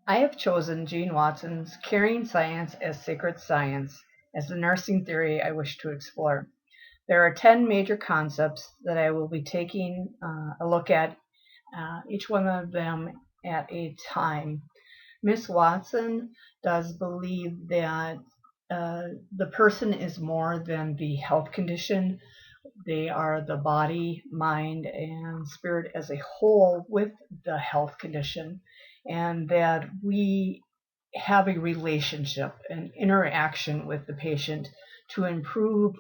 I have chosen Gene Watson's Carrying Science as Sacred Science as the nursing theory I wish to explore. There are 10 major concepts that I will be taking a look at, each one of them at a time. Miss Watson does believe that the person is more than the health condition. They are the body, mind, and spirit as a whole with the health condition, and that we have a relationship, an interaction with the patient to improve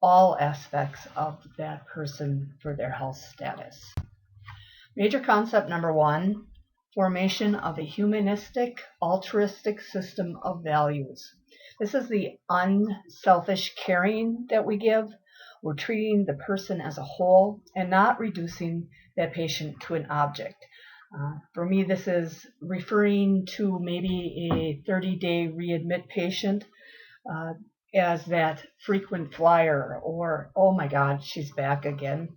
all aspects of that person for their health status. Major concept number one, formation of a humanistic, altruistic system of values. This is the unselfish caring that we give. We're treating the person as a whole and not reducing that patient to an object. For me, this is referring to maybe a 30-day readmit patient as that frequent flyer, or, oh my God, she's back again.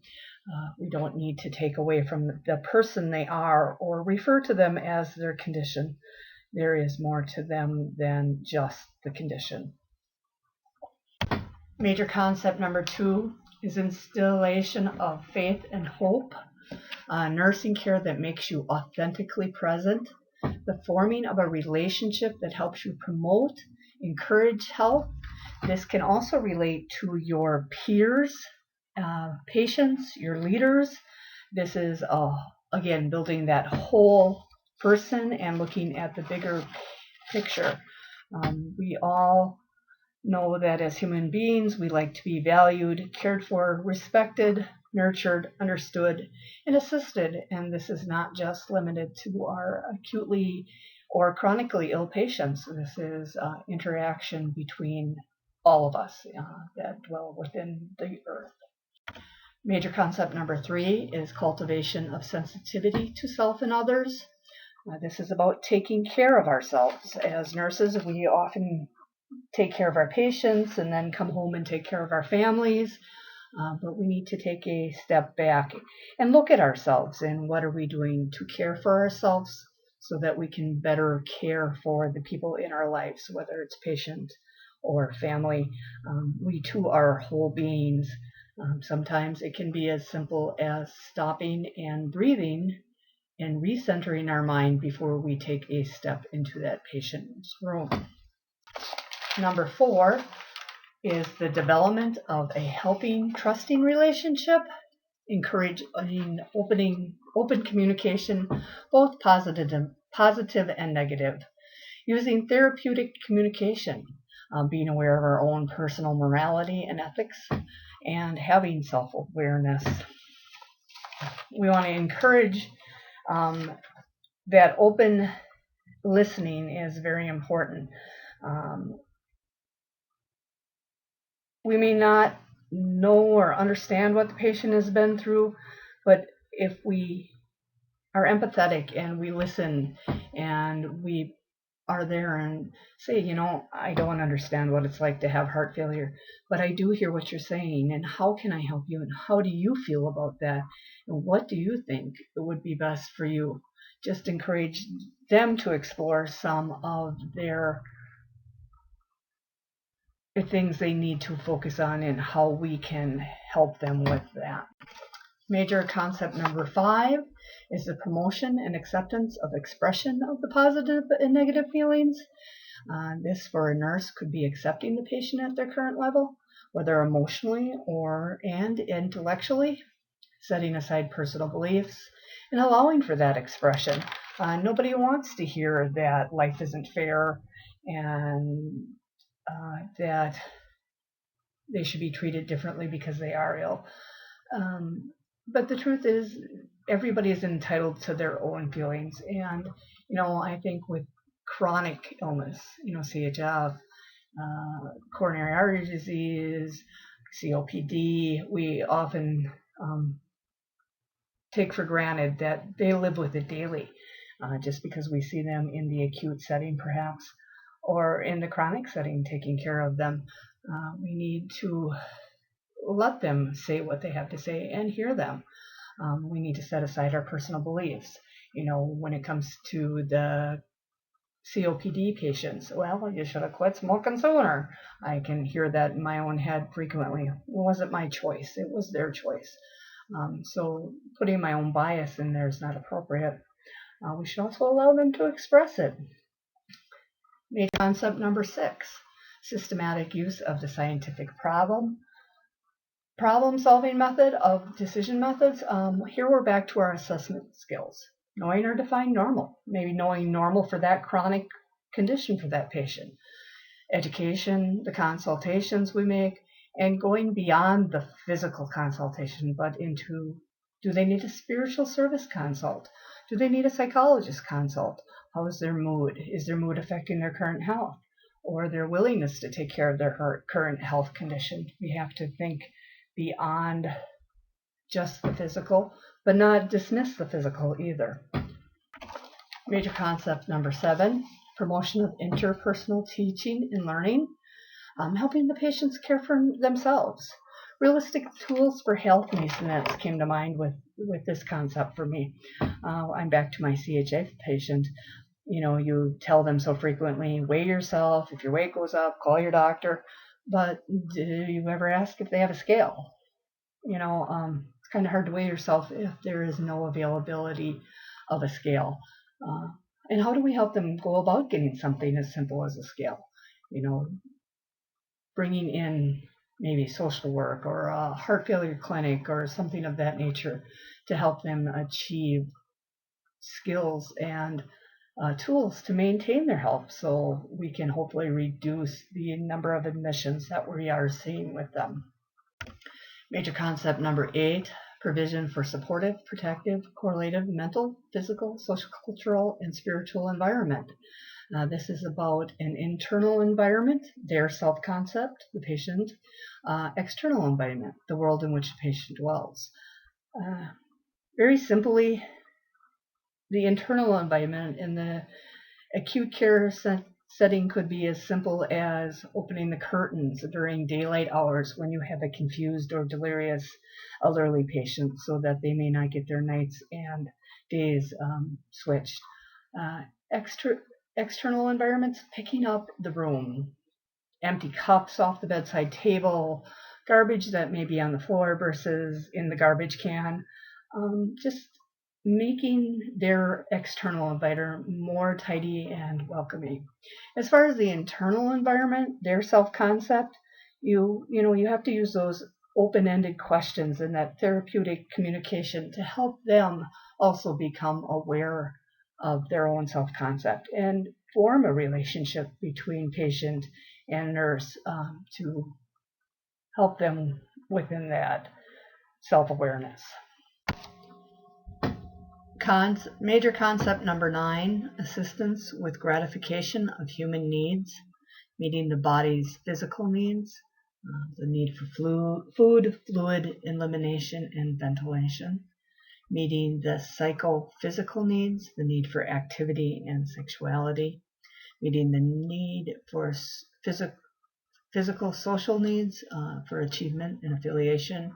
We don't need to take away from the person they are or refer to them as their condition. There is more to them than just the condition. Major concept number two is installation of faith and hope, nursing care that makes you authentically present, the forming of a relationship that helps you promote, encourage health. This can also relate to your peers, patients, your leaders. This is, again, building that whole person and looking at the bigger picture. We all know that as human beings, we like to be valued, cared for, respected, nurtured, understood, and assisted. And this is not just limited to our acutely or chronically ill patients. This is interaction between all of us that dwell within the earth. Major concept number three is cultivation of sensitivity to self and others. This is about taking care of ourselves. As nurses, we often take care of our patients and then come home and take care of our families. But we need to take a step back and look at ourselves and what are we doing to care for ourselves so that we can better care for the people in our lives, whether it's patient or family. We too are whole beings. Sometimes it can be as simple as stopping and breathing and recentering our mind before we take a step into that patient's room. Number four is the development of a helping, trusting relationship, encouraging open communication, both positive and negative, using therapeutic communication, being aware of our own personal morality and ethics, and having self-awareness. We want to encourage that open listening is very important. We may not know or understand what the patient has been through, but if we are empathetic and we listen and we are there and say, I don't understand what it's like to have heart failure, but I do hear what you're saying, and how can I help you, and how do you feel about that, and what do you think it would be best for you? Just encourage them to explore some of their things they need to focus on and how we can help them with that. Major concept number five is the promotion and acceptance of expression of the positive and negative feelings. This for a nurse could be accepting the patient at their current level, whether emotionally and intellectually, setting aside personal beliefs, and allowing for that expression. Nobody wants to hear that life isn't fair and that they should be treated differently because they are ill. But the truth is, everybody is entitled to their own feelings. And, I think with chronic illness, CHF, coronary artery disease, COPD, we often take for granted that they live with it daily, just because we see them in the acute setting, perhaps, or in the chronic setting, taking care of them. We need to let them say what they have to say and hear them. We need to set aside our personal beliefs. When it comes to the COPD patients. Well, you should have quit smoking sooner. I can hear that in my own head frequently. It wasn't my choice. It was their choice. So putting my own bias in there is not appropriate. We should also allow them to express it. Major concept number 6, systematic use of the scientific problem-solving method of decision methods. Here we're back to our assessment skills. Knowing or define normal, maybe knowing normal for that chronic condition for that patient. Education, the consultations we make, and going beyond the physical consultation, but into, do they need a spiritual service consult? Do they need a psychologist consult? How is their mood? Is their mood affecting their current health or their willingness to take care of their current health condition? We have to think beyond just the physical, but not dismiss the physical either. Major concept number 7, promotion of interpersonal teaching and learning, helping the patients care for themselves. Realistic tools for health maintenance came to mind with this concept for me. I'm back to my CHA patient. You tell them so frequently, weigh yourself. If your weight goes up, call your doctor. But do you ever ask if they have a scale? It's kind of hard to weigh yourself if there is no availability of a scale. And how do we help them go about getting something as simple as a scale? Bringing in maybe social work or a heart failure clinic or something of that nature to help them achieve skills and tools to maintain their health, so we can hopefully reduce the number of admissions that we are seeing with them. Major concept number 8, provision for supportive, protective, correlative, mental, physical, social, cultural, and spiritual environment. This is about an internal environment, their self-concept, the patient, external environment, the world in which the patient dwells. Very simply, the internal environment in the acute care setting could be as simple as opening the curtains during daylight hours when you have a confused or delirious elderly patient so that they may not get their nights and days switched. External environments, picking up the room, empty cups off the bedside table, garbage that may be on the floor versus in the garbage can, just making their external environment more tidy and welcoming. As far as the internal environment, their self-concept, you have to use those open-ended questions and that therapeutic communication to help them also become aware of their own self-concept and form a relationship between patient and nurse to help them within that self-awareness. Major concept number 9, assistance with gratification of human needs, meeting the body's physical needs, the need for food, fluid elimination, and ventilation, meeting the psychophysical needs, the need for activity and sexuality, meeting the need for physical social needs for achievement and affiliation,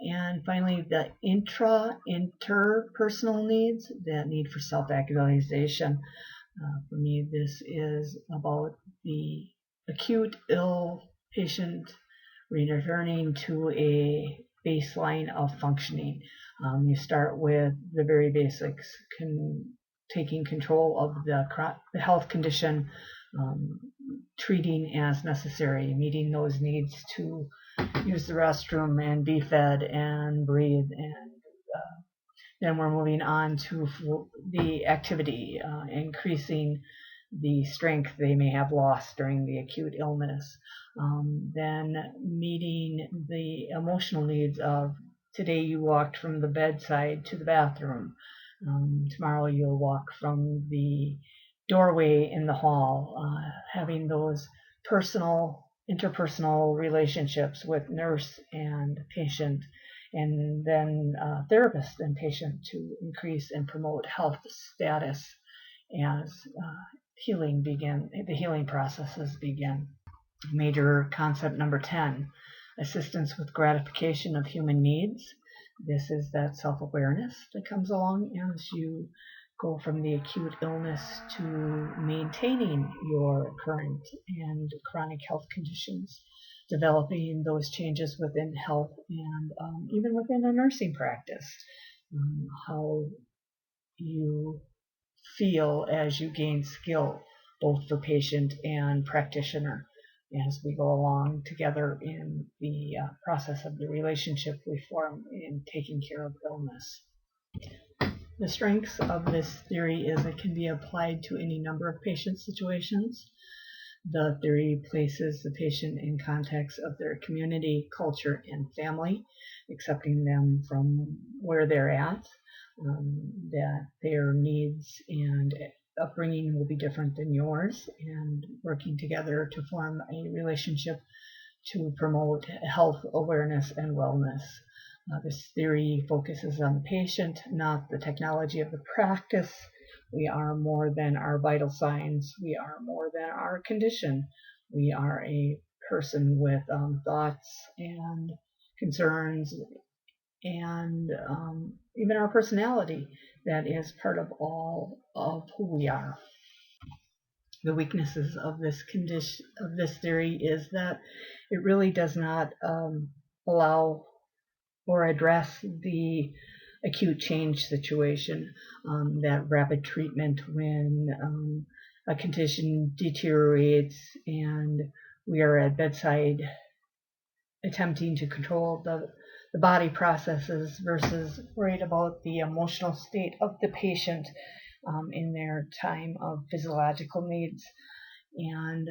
and finally the interpersonal needs, that need for self-actualization. For me, this is about the acute ill patient returning to a baseline of functioning. You start with the very basics, taking control of the health condition, treating as necessary, meeting those needs to use the restroom and be fed and breathe, and then we're moving on to the activity, increasing the strength they may have lost during the acute illness. Then meeting the emotional needs of, today you walked from the bedside to the bathroom. Tomorrow you'll walk from the doorway in the hall, having those interpersonal relationships with nurse and patient, and then therapist and patient to increase and promote health status as the healing processes begin. Major concept number 10, assistance with gratification of human needs. This is that self-awareness that comes along as you go from the acute illness to maintaining your current and chronic health conditions, developing those changes within health and even within a nursing practice, how you feel as you gain skill, both for patient and practitioner, as we go along together in the process of the relationship we form in taking care of illness. The strengths of this theory is it can be applied to any number of patient situations. The theory places the patient in context of their community, culture, and family, accepting them from where they're at, that their needs and upbringing will be different than yours, and working together to form a relationship to promote health awareness and wellness. This theory focuses on the patient, not the technology of the practice. We are more than our vital signs. We are more than our condition. We are a person with thoughts and concerns and even our personality that is part of all of who we are. The weaknesses of this condition, of this theory, is that it really does not allow or address the acute change situation, that rapid treatment when a condition deteriorates and we are at bedside attempting to control the body processes versus worried about the emotional state of the patient in their time of physiological needs. And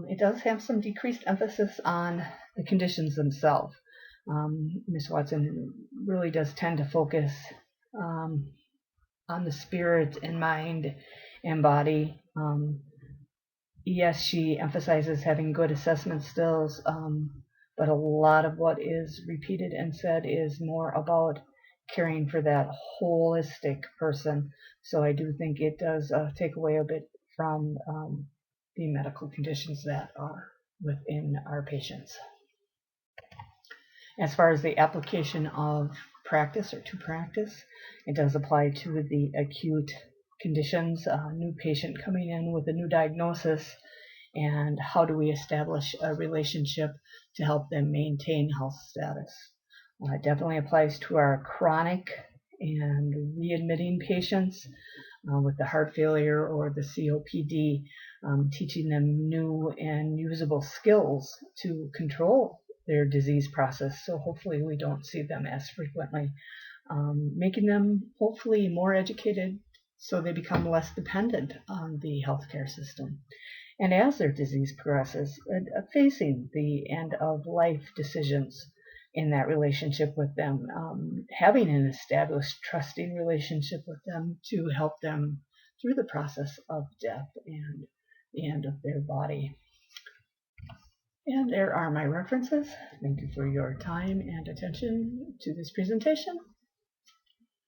it does have some decreased emphasis on the conditions themselves. Ms. Watson really does tend to focus on the spirit and mind and body. Yes, she emphasizes having good assessment skills, but a lot of what is repeated and said is more about caring for that holistic person. So I do think it does take away a bit from the medical conditions that are within our patients. As far as the application of practice or to practice, it does apply to the acute conditions, a new patient coming in with a new diagnosis, and how do we establish a relationship to help them maintain health status. It definitely applies to our chronic and readmitting patients with the heart failure or the COPD, teaching them new and usable skills to control their disease process, so hopefully we don't see them as frequently, making them hopefully more educated so they become less dependent on the healthcare system. And as their disease progresses, facing the end of life decisions in that relationship with them, having an established trusting relationship with them to help them through the process of death and the end of their body. And there are my references. Thank you for your time and attention to this presentation.